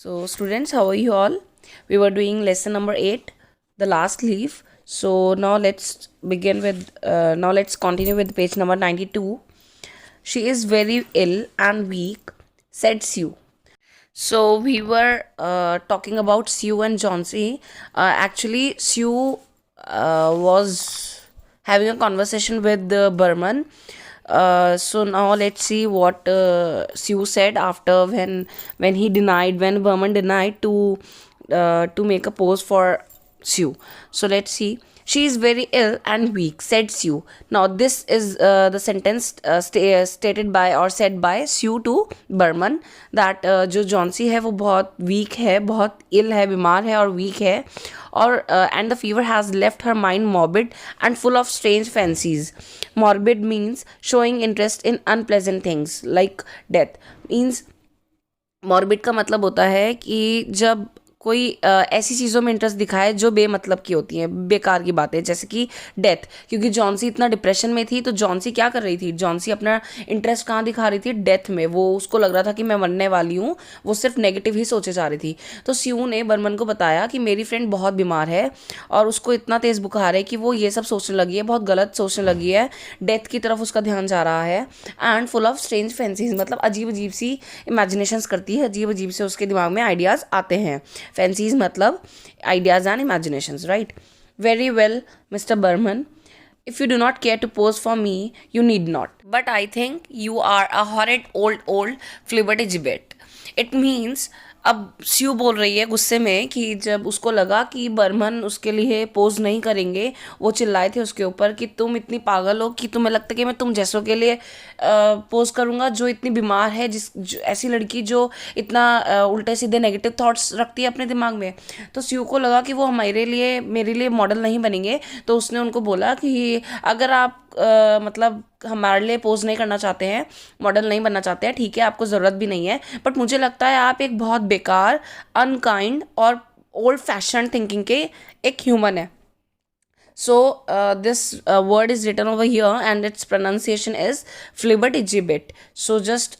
So, students, how are you all? We were doing lesson number 8, the last leaf. So, now let's continue with page number 92. She is very ill and weak, said Sue. So, we were talking about Sue and Johnsy. Actually, Sue was having a conversation with Burman. So now let's see what Sue said after when Burman denied to make a pose for Sue. So let's see. She is very ill and weak, said Sue. Now this is the sentence stated by or said by Sue to Burman that जो Johnsy है वो बहुत week है, बहुत इल है, बीमार है और वीक है और and the fever has left her mind morbid and full of strange fancies. Morbid means showing interest in unpleasant things like death. Means morbid का मतलब होता है कि जब कोई ऐसी चीज़ों में इंटरेस्ट दिखाए जो बेमतलब की होती हैं, बेकार की बातें, जैसे कि डेथ. क्योंकि जॉन्सी इतना डिप्रेशन में थी तो जॉन्सी क्या कर रही थी, जॉन्सी अपना इंटरेस्ट कहाँ दिखा रही थी, डेथ में. वो उसको लग रहा था कि मैं मरने वाली हूँ, वो सिर्फ नेगेटिव ही सोचे जा रही थी. तो स्यू ने बर्मन को बताया कि मेरी फ्रेंड बहुत बीमार है और उसको इतना तेज़ बुखार है कि वो ये सब सोचने लगी है, बहुत गलत सोचने लगी है, डेथ की तरफ उसका ध्यान जा रहा है. And full of strange fancies मतलब अजीब अजीब सी इमेजिनेशंस करती है, अजीब अजीब से उसके दिमाग में आइडियाज़ आते हैं. फैंसीज मतलब ideas and imaginations, right. Very well mister Burman, if you do not care to pose for me, you need not. But I think you are a horrid old flibbertigibbet. It means अब स्यू बोल रही है गुस्से में कि जब उसको लगा कि बर्मन उसके लिए पोज नहीं करेंगे, वो चिल्लाए थे उसके ऊपर कि तुम इतनी पागल हो कि तुम्हें लगता है कि मैं तुम जैसों के लिए पोज करूँगा जो इतनी बीमार है, ऐसी लड़की जो इतना उल्टे सीधे नेगेटिव थॉट्स रखती है अपने दिमाग में. तो स्यू को लगा कि वो मेरे लिए मॉडल नहीं बनेंगे. तो उसने उनको बोला कि अगर आप मतलब हमारे लिए पोज नहीं करना चाहते हैं, मॉडल नहीं बनना चाहते हैं, ठीक है, आपको ज़रूरत भी नहीं है, बट मुझे लगता है आप एक बहुत बेकार, अनकाइंड और ओल्ड फैशन थिंकिंग के एक ह्यूमन है. So this word is written over here and its pronunciation is flibbertigibbet. So just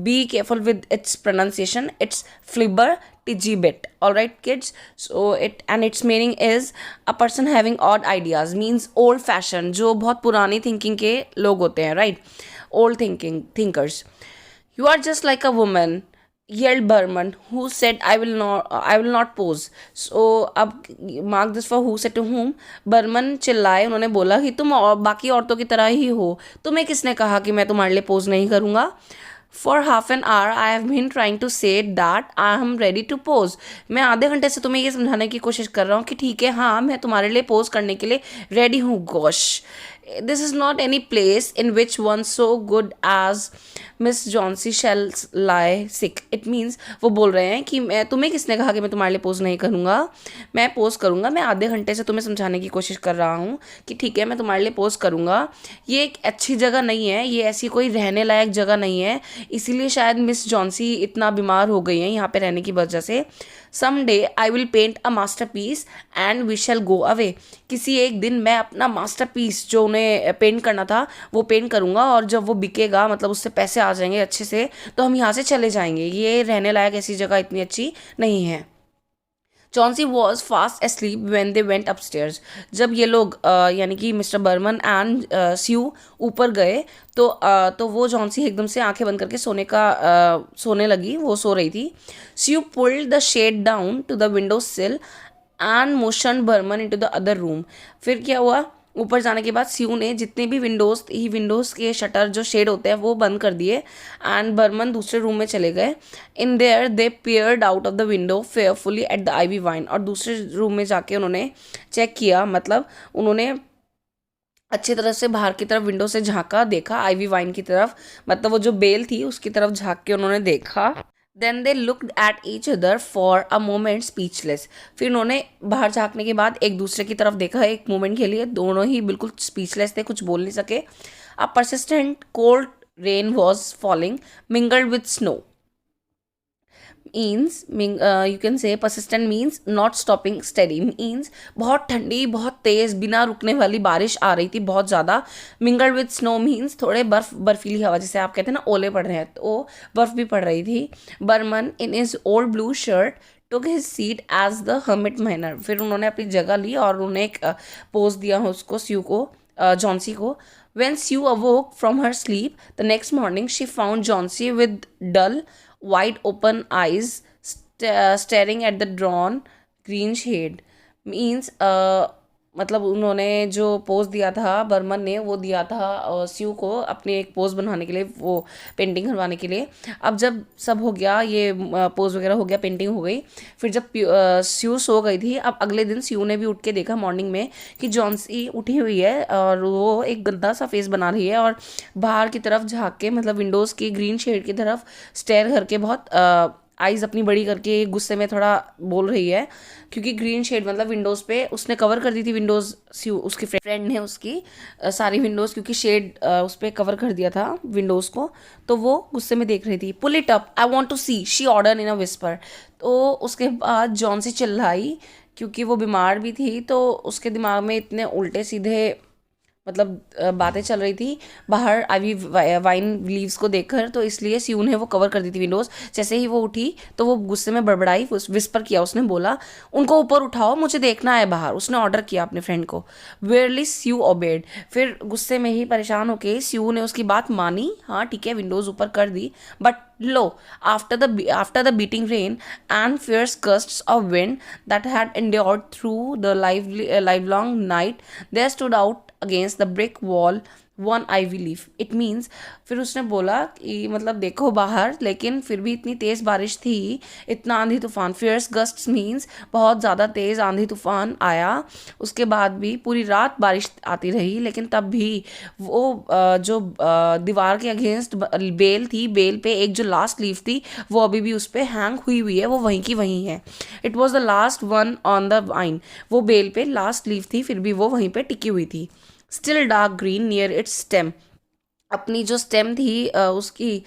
be careful with its pronunciation. It's flibbertigibbet. All right, kids. So its meaning is a person having odd ideas. Means old fashioned. जो बहुत पुरानी thinking के लोग होते हैं, right? Old thinkers. You are just like a woman, yelled Burman, who said I will not pose. So अब mark this for who said to whom. Burman चिल्लाए, उन्होंने बोला कि तुम बाकी औरतों की तरह ही हो, तुम्हें किसने कहा कि मैं तुम्हारे लिए पोज नहीं करूँगा. For half an hour I have been trying to say that I am ready to pose. मैं आधे घंटे से तुम्हें ये समझाने की कोशिश कर रहा हूँ कि ठीक है, हाँ, मैं तुम्हारे लिए पोज करने के लिए रेडी हूँ. गोश, this is not any place in which one so good as miss Johnsy shall lie sick. It means वो बोल रहे हैं कि मैं तुम्हें किसने कहा कि मैं तुम्हारे लिए पोज नहीं करूँगा, मैं पोज करूँगा. मैं आधे घंटे से तुम्हें समझाने की कोशिश कर रहा हूँ कि ठीक है, मैं तुम्हारे लिए पोज करूँगा. ये एक अच्छी जगह नहीं है, ये ऐसी कोई रहने लायक जगह नहीं है, इसीलिए शायद मिस जॉन्सी इतना बीमार हो गई हैं यहाँ पे रहने की वजह से. Some day I will paint a masterpiece and we shall go away. किसी एक दिन मैं अपना मास्टर पीस जो उन्हें पेंट करना था वो पेंट करूँगा और जब वो बिकेगा, मतलब उससे पैसे आ जाएंगे अच्छे से, तो हम यहाँ से चले जाएंगे. ये रहने लायक ऐसी जगह इतनी अच्छी नहीं है. Johnsy was fast asleep when they went upstairs. जब ये लोग यानी कि मिस्टर बर्मन एंड स्यू ऊपर गए तो वो जॉन्सी एकदम से आंखें बंद करके सोने लगी, वो सो रही थी. Sue pulled the shade down to the window sill and motion Behrman into the other room. फिर क्या हुआ, ऊपर जाने के बाद स्यू ने जितने भी विंडोज़ के शटर जो शेड होते हैं वो बंद कर दिए एंड बर्मन दूसरे रूम में चले गए. In there they peered out of the window fearfully at the ivy vine. और दूसरे रूम में जाके उन्होंने चेक किया, मतलब उन्होंने अच्छी तरह से बाहर की तरफ विंडो से झांका, देखा आईवी वाइन की तरफ, मतलब वो जो बेल थी उसकी तरफ झांक के उन्होंने देखा. Then they looked at each other for a moment speechless. फिर उन्होंने बाहर झांकने के बाद एक दूसरे की तरफ देखा एक मोमेंट के लिए, दोनों ही बिल्कुल स्पीचलेस थे, कुछ बोल नहीं सके. अ persistent cold rain was falling mingled with snow. Means you can say persistent means not stopping, steady means बहुत ठंडी बहुत तेज़ बिना रुकने वाली बारिश आ रही थी बहुत ज़्यादा. mingled with snow मीन्स थोड़े बर्फीली हवा, जैसे आप कहते हैं ना ओले पड़ रहे हैं, तो बर्फ़ भी पड़ रही थी. बर्मन इन his old blue shirt took his seat as the hermit manner. फिर उन्होंने अपनी जगह ली और उन्हें एक पोज दिया उसको, स्यू को, जॉन्सी को. When Sue awoke from her sleep the next morning, she found Johnsy with dull, wide open eyes staring at the drawn green shade. Means मतलब उन्होंने जो पोज दिया था बर्मन ने, वो दिया था स्यू को अपने एक पोज बनवाने के लिए, वो पेंटिंग करवाने के लिए. अब जब सब हो गया, ये पोज वगैरह हो गया, पेंटिंग हो गई, फिर जब स्यू सो गई थी, अब अगले दिन स्यू ने भी उठ के देखा मॉर्निंग में कि जॉन्सी उठी हुई है और वो एक गंदा सा फेस बना रही है और बाहर की तरफ झाँक के, मतलब विंडोज़ की ग्रीन शेड की तरफ स्टेयर करके, बहुत आइज़ अपनी बड़ी करके गुस्से में थोड़ा बोल रही है. क्योंकि ग्रीन शेड मतलब विंडोज़ पे उसने कवर कर दी थी, विंडोज़ उसकी फ्रेंड ने उसकी सारी विंडोज़, क्योंकि शेड उस पर कवर कर दिया था विंडोज़ को, तो वो गुस्से में देख रही थी. Pull it up, I want to see, she order in a whisper. तो उसके बाद जॉन से चिल्लाई, क्योंकि वो बीमार भी थी, तो उसके दिमाग में इतने उल्टे सीधे मतलब बातें चल रही थी बाहर आईवी वाइन लीव्स को देखकर, तो इसलिए स्यू ने वो कवर कर दी थी विंडोज़. जैसे ही वो उठी तो वो गुस्से में बड़बड़ाई, विस्पर किया, उसने बोला उनको ऊपर उठाओ, मुझे देखना है बाहर. उसने ऑर्डर किया अपने फ्रेंड को. वेयरली स्यू ओबेड. फिर गुस्से में ही परेशान होके स्यू ने उसकी बात मानी. हाँ ठीक है, विंडोज़ ऊपर कर दी, but lo, after the beating rain and fierce gusts of wind that had endured through the livelong night, there stood out against the brick wall one ivy leaf. It means फिर उसने बोला कि मतलब देखो बाहर, लेकिन फिर भी इतनी तेज़ बारिश थी, इतना आंधी तूफान. फियर्स गस्ट्स मीन्स बहुत ज़्यादा तेज़ आंधी तूफान आया. उसके बाद भी पूरी रात बारिश आती रही, लेकिन तब भी वो जो दीवार के अगेंस्ट बेल थी, बेल पे एक जो लास्ट लीफ थी वो अभी भी उस पर हैंग हुई हुई है, वो वहीं की वहीं है. It was the last one on the wine. वो बेल पे लास्ट लीफ थी, फिर भी वो वहीं पे टिकी हुई थी. Still dark green near it's stem. अपनी जो स्टेम थी उसकी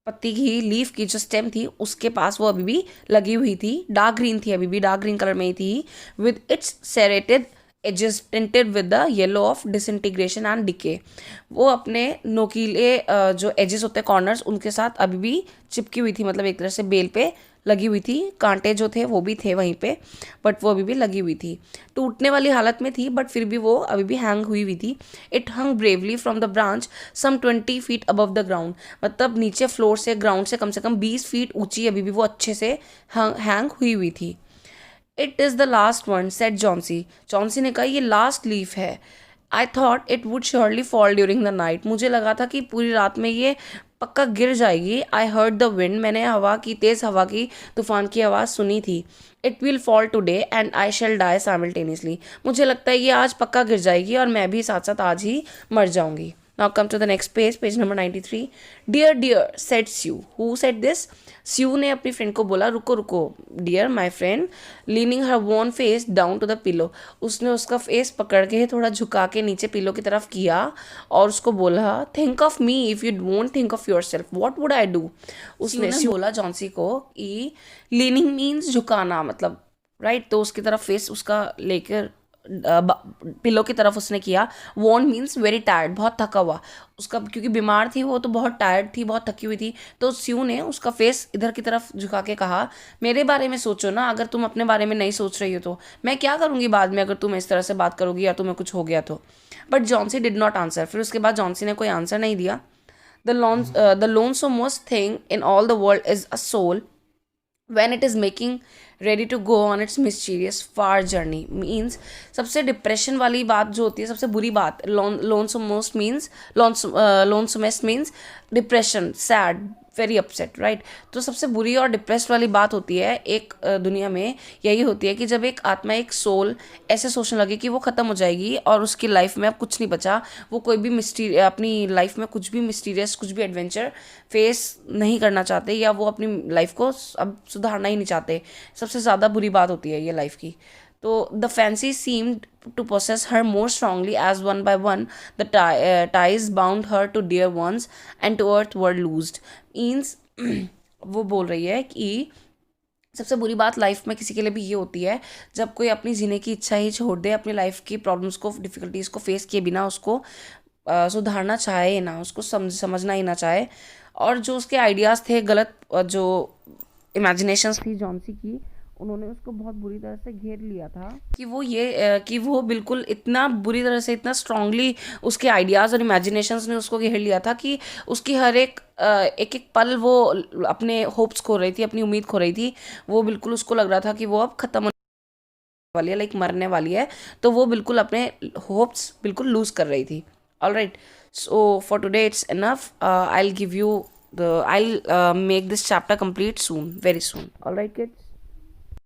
पत्ती की, लीफ की जो स्टेम थी उसके पास वो अभी भी लगी हुई थी. डार्क ग्रीन थी, अभी भी डार्क ग्रीन कलर में ही थी. With its serrated edges tinted with the yellow of disintegration and decay. वो अपने नोकीले जो एजेस होते हैं, कॉर्नर्स, उनके साथ अभी भी चिपकी हुई थी, मतलब एक तरह से बेल पे लगी हुई थी. कांटे जो थे वो भी थे वहीं पे, बट वो अभी भी लगी हुई थी. टूटने वाली हालत में थी, बट फिर भी वो अभी भी हैंग हुई हुई थी. It hung bravely from the branch some 20 feet above the ground. मतलब नीचे फ्लोर से, ग्राउंड से कम 20 फीट ऊंची अभी भी वो अच्छे से हैंग हुई हुई थी. It is the last one, said Johnsy. Johnsy ने कहा ये लास्ट लीफ है. I thought it would surely fall during the night. मुझे लगा था कि पूरी रात में ये पक्का गिर जाएगी. I heard the wind. मैंने हवा की, तेज़ हवा की, तूफान की आवाज़ सुनी थी. It will fall today and I shall die simultaneously. मुझे लगता है ये आज पक्का गिर जाएगी और मैं भी साथ साथ आज ही मर जाऊंगी. Now come to the next page, page number 93. Dear, dear, said Sue. Who said this? Sue ने अपनी फ्रेंड को बोला, रुको रुको. Dear, my friend, leaning her worn face down to the pillow. उसने उसका फेस पकड़ के थोड़ा झुका के नीचे पिलो की तरफ किया और उसको बोला, think of me if you won't think of yourself. What would I do? उसने बोला जॉन्सी को कि leaning means झुकाना, मतलब राइट, तो उसकी तरफ फेस उसका लेकर पिलो की तरफ उसने किया. वॉन्ट मीन्स वेरी टायर्ड, बहुत थका हुआ उसका, क्योंकि बीमार थी वो, तो बहुत टायर्ड थी, बहुत थकी हुई थी. तो स्यू ने उसका फेस इधर की तरफ झुका के कहा, मेरे बारे में सोचो ना, अगर तुम अपने बारे में नहीं सोच रही हो तो मैं क्या करूँगी बाद में, अगर तुम इस तरह से बात करोगी या तुम्हें कुछ हो गया तो. But Johnsy did not answer. फिर उसके बाद जॉन्सी ने कोई आंसर नहीं दिया. The lonesomest thing in all the world is a soul when it is making ready to go on its mysterious far journey. means सबसे डिप्रेशन वाली बात जो होती है, सबसे बुरी बात, lonesomest means depression, sad, very upset, right. तो सबसे बुरी और डिप्रेस्ड वाली बात होती है एक दुनिया में, यही होती है कि जब एक आत्मा, एक सोल ऐसे सोचने लगे कि वो ख़त्म हो जाएगी और उसकी लाइफ में अब कुछ नहीं बचा, वो कोई भी अपनी लाइफ में कुछ भी मिस्टीरियस, कुछ भी एडवेंचर फेस नहीं करना चाहते, या वो अपनी लाइफ को अब सुधारना ही नहीं चाहते. सबसे ज़्यादा बुरी बात होती है ये लाइफ की. तो the fancy seemed to possess her more strongly as one by one the ties bound her to dear ones and to earth were loosed. Means वो बोल रही है कि सबसे बुरी बात लाइफ में किसी के लिए भी ये होती है जब कोई अपनी जीने की इच्छा ही छोड़ दे, अपनी लाइफ की प्रॉब्लम्स को, डिफिकल्टीज को फेस किए बिना उसको सुधारना चाहे ना, उसको समझना ही ना चाहे। और जो उसके आइडियाज़ थे गलत, जो इमेजिनेशंस थी जॉन्सी की, उन्होंने उसको बहुत बुरी तरह से घेर लिया था कि वो कि वो बिल्कुल इतना बुरी तरह से, इतना स्ट्रांगली उसके आइडियाज़ और इमेजिनेशंस ने उसको घेर लिया था कि उसकी हर एक एक एक पल वो अपने होप्स खो रही थी, अपनी उम्मीद खो रही थी। वो बिल्कुल उसको लग रहा था कि वो अब खत्म होने वाली है, लाइक मरने वाली है। तो वो बिल्कुल अपने होप्स बिल्कुल लूज कर रही थी। All right, so for today it's enough. I will give you the I'll make this chapter complete soon, very soon. All right, kids.